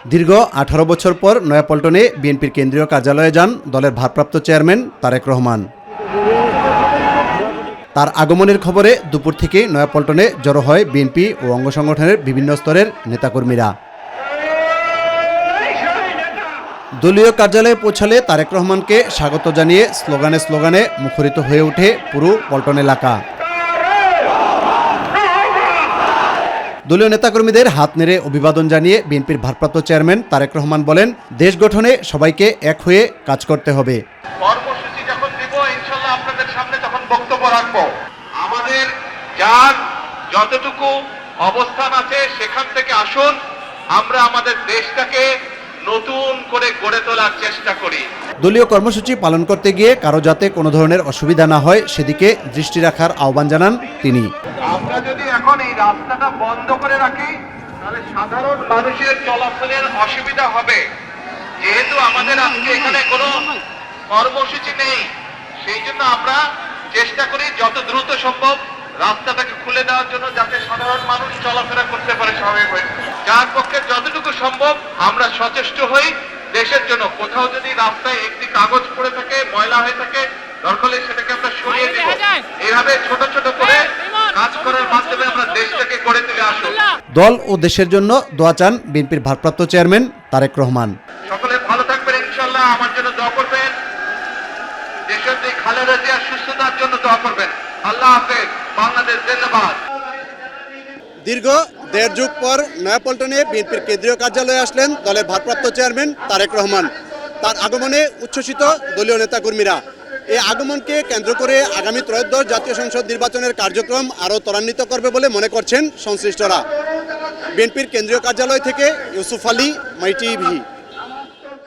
দীর্ঘ 18 বছর পর নয়াপল্টনে বিএনপির কেন্দ্রীয় কার্যালয়ে যান দলের ভারপ্রাপ্ত চেয়ারম্যান তারেক রহমান। তার আগমনের খবরে দুপুর থেকে নয়াপল্টনে জড়ো হয় বিএনপি ও অঙ্গ সংগঠনের বিভিন্ন স্তরের নেতাকর্মীরা। দলীয় কার্যালয়ে পৌঁছালে তারেক রহমানকে স্বাগত জানিয়ে স্লোগানে মুখরিত হয়ে ওঠে পুরো পল্টন এলাকা। দলীয় নেতাকর্মীদের হাত নেড়ে অভিবাদন জানিয়ে বিএনপির ভারপ্রাপ্ত চেয়ারম্যান তারেক রহমান বলেন, দেশ গঠনে সবাইকে এক হয়ে কাজ করতে হবে। কর্মসূচি যখন দিব ইনশাআল্লাহ আপনাদের সামনে তখন বক্তব্য রাখবো। আমাদের যার যতটুকু অবস্থান আছে সেখান থেকে আসুন, আমরা আমাদের দেশটাকে নতুন করে গড়ে তোলার চেষ্টা করি। দলীয় কর্মসূচি পালন করতে গিয়ে কারো যাতে কোনো ধরনের অসুবিধা না হয় সেদিকে দৃষ্টি রাখার আহ্বান জানান তিনি। আমরা যদি এখন এই রাস্তাটা বন্ধ করে রাখি তাহলে সাধারণ মানুষের চলাচলের অসুবিধা হবে। যেহেতু আমাদের আজকে এখানে কোনো কর্মসূচি নেই, সেই জন্য আমরা চেষ্টা করি যত দ্রুত সম্ভব রাস্তাটাকে খুলে দেওয়ার জন্য, যাতে সাধারণ মানুষ চলাফেরা করতে পারে স্বাভাবিকভাবে। যার পক্ষে যতটুকু সম্ভব আমরা সচেষ্ট হই দেশের জন্য। কোথাও যদি রাস্তায় একটি কাগজ পড়ে থাকে, ময়লা হয়ে থাকে, দরকার হলে সেটাকে আমরা সরিয়ে দেব। এইভাবে ছোট ছোট করে কাজ করার মাধ্যমে আমরা দেশটাকে গড়ে তুলে আসুন। দল ও দেশের জন্য দোয়া চান বিএনপির ভারপ্রাপ্ত চেয়ারম্যান তারেক রহমান। সকলে ভালো থাকবেন ইনশাআল্লাহ, আমার জন্য দোয়া করবেন। দেশের যে খালেদা জিয়ার সুস্থতার জন্য দোয়া করবেন। আল্লাহ হাফেজ, বাংলাদেশ জিন্দাবাদ। দীর্ঘ 1.5 যুগ পর নয়াপল্টনে বিএনপির কেন্দ্রীয় কার্যালয়ে আসলেন দলের ভারপ্রাপ্ত চেয়ারম্যান তারেক রহমান। তার আগমনে উচ্ছ্বসিত দলীয় নেতাকর্মীরা। এই আগমনকে কেন্দ্র করে আগামী ত্রয়োদশ জাতীয় সংসদ নির্বাচনের কার্যক্রম আরও ত্বরান্বিত করবে বলে মনে করছেন সংশ্লিষ্টরা। বিএনপির কেন্দ্রীয় কার্যালয় থেকে ইউসুফ আলী, মাই টিভি।